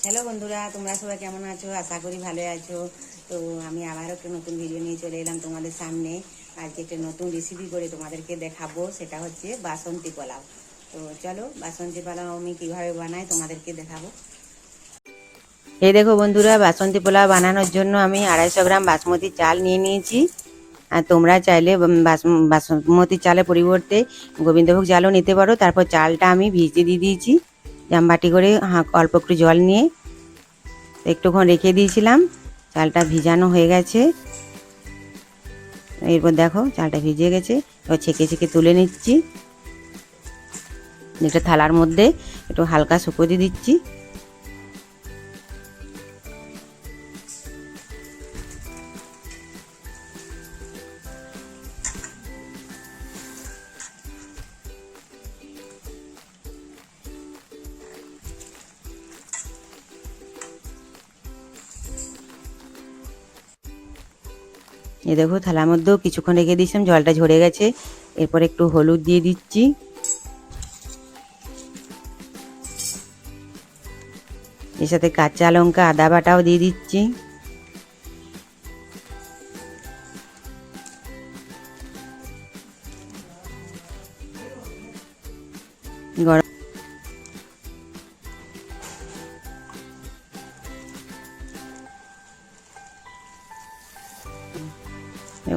Hello বন্ধুরা, তোমরা সবাই কেমন আছো? আশা করি ভালো আছো। তো আমি আবারও একটা নতুন ভিডিও নিয়ে চলে এলাম তোমাদের সামনে। আজকে একটা নতুন রেসিপি করে তোমাদেরকে দেখাবো, সেটা হচ্ছে বাসন্তী পোলাও। তো চলো বাসন্তী পোলাও আমি কীভাবে বানাই তোমাদেরকে দেখাবো। এই দেখো বন্ধুরা, বাসন্তী পোলাও বানানোর জন্য আমি 250 গ্রাম বাসমতি চাল নিয়ে নিয়েছি। আর তোমরা চাইলে বাসমতি চালের পরিবর্তে গোবিন্দভোগ চালও নিতে পারো। তারপর চালটা আমি ভিজিয়ে দিয়ে দিয়েছি জামবাটি করে, অল্প একটু জল নিয়ে একটুক্ষণ রেখে দিয়েছিলাম। চালটা ভিজানো হয়ে গেছে। এরপর দেখো চালটা ভিজে গেছে। এবার ছেঁকে ছেঁকে তুলে নিচ্ছি। একটা থালার মধ্যে একটু হালকা শুকোতে দিচ্ছি। এই দেখো থালার মধ্যেও কিছুক্ষণ রেখে দিয়েছিলাম, জলটা ঝরে গেছে। এরপর একটু হলুদ দিয়ে দিচ্ছি। এর সাথে কাঁচা লঙ্কা আদা বাটাও দিয়ে দিচ্ছি। গরম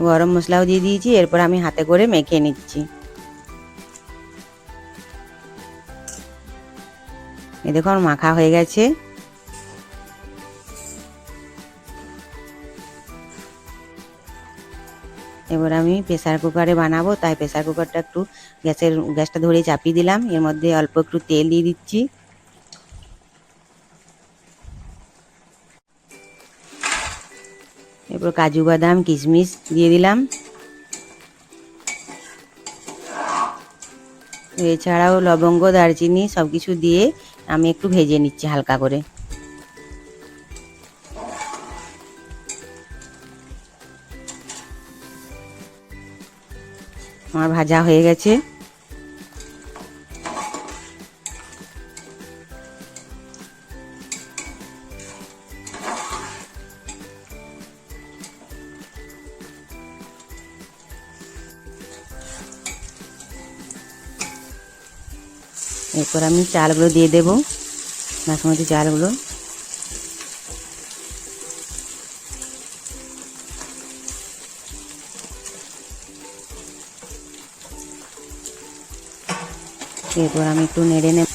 গরম মশলাও দিয়ে দিয়েছি। এরপর আমি হাতে করে মেখে নিচ্ছি। এই দেখো আমার মাখা হয়ে গেছে। এবার আমি প্রেসার কুকারে বানাবো, তাই প্রেসার কুকারটা একটু গ্যাসটা ধরে চাপিয়ে দিলাম। এর মধ্যে অল্প একটু তেল দিয়ে দিচ্ছি। এরপর কাজু বাদাম কিশমিশ দিয়ে দিলাম। এছাড়াও লবঙ্গ দারচিনি সব কিছু দিয়ে আমি একটু ভেজে নিচ্ছি হালকা করে। আমার ভাজা হয়ে গেছে। এরপর আমি চালগুলো দিয়ে দেব, বাসমতি চালগুলো। এরপর আমি একটু নেড়ে নেব।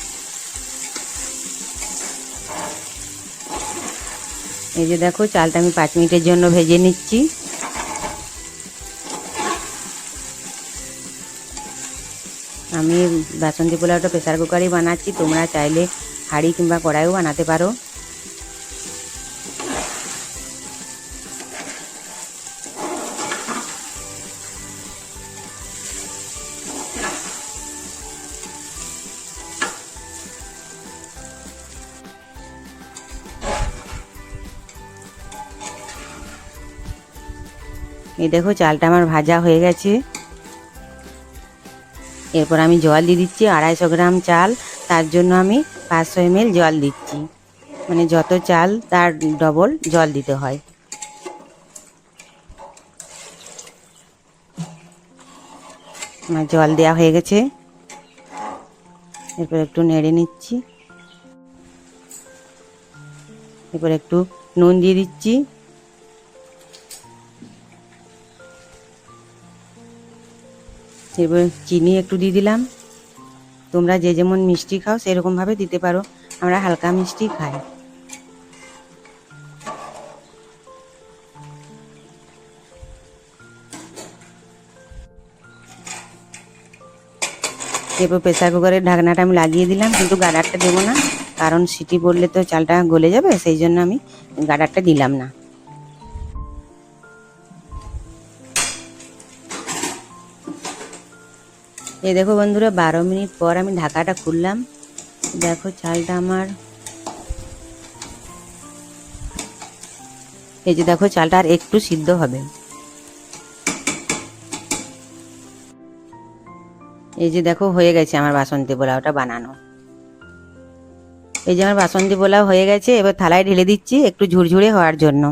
এই যে দেখো চালটা আমি 5 মিনিটের জন্য ভেজে নিচ্ছি। আমি বাসন্তী পোলাওটা প্রেসার কুকারেই বানাচ্ছি, তোমরা চাইলে হাঁড়ি কিংবা কড়াইও বানাতে পারো। এই দেখো চালটা আমার ভাজা হয়ে গেছে। এরপর আমি জল দিয়ে দিচ্ছি। 250 গ্রাম চাল, তার জন্য আমি 500 ml জল দিচ্ছি। মানে যত চাল তার ডবল জল দিতে হয়। আমার জল দেওয়া হয়ে গেছে। এরপর একটু নেড়ে নিচ্ছি। এরপর একটু নুন দিয়ে দিচ্ছি। এরপর চিনি একটু দিয়ে দিলাম। তোমরা যে যেমন মিষ্টি খাও সেরকমভাবে দিতে পারো, আমরা হালকা মিষ্টি খাই। এরপর প্রেসার কুকারের ঢাকনাটা আমি লাগিয়ে দিলাম, কিন্তু গার্ডারটা দেবো না, কারণ সিটি পড়লে তো চালটা গলে যাবে, সেই জন্য আমি গার্ডারটা দিলাম না। এই দেখো বন্ধুরা, 12 মিনিট পর আমি ঢাকাটা খুললাম। দেখো চালটা আমার, এই যে দেখো চালটা আর একটু সিদ্ধ হবে। এই যে দেখো হয়ে গেছে আমার বাসন্তী পোলাওটা বানানো। এই যে আমার বাসন্তী পোলাও হয়ে গেছে, এবার থালায় ঢেলে দিচ্ছি একটু ঝুরঝুরে হওয়ার জন্য।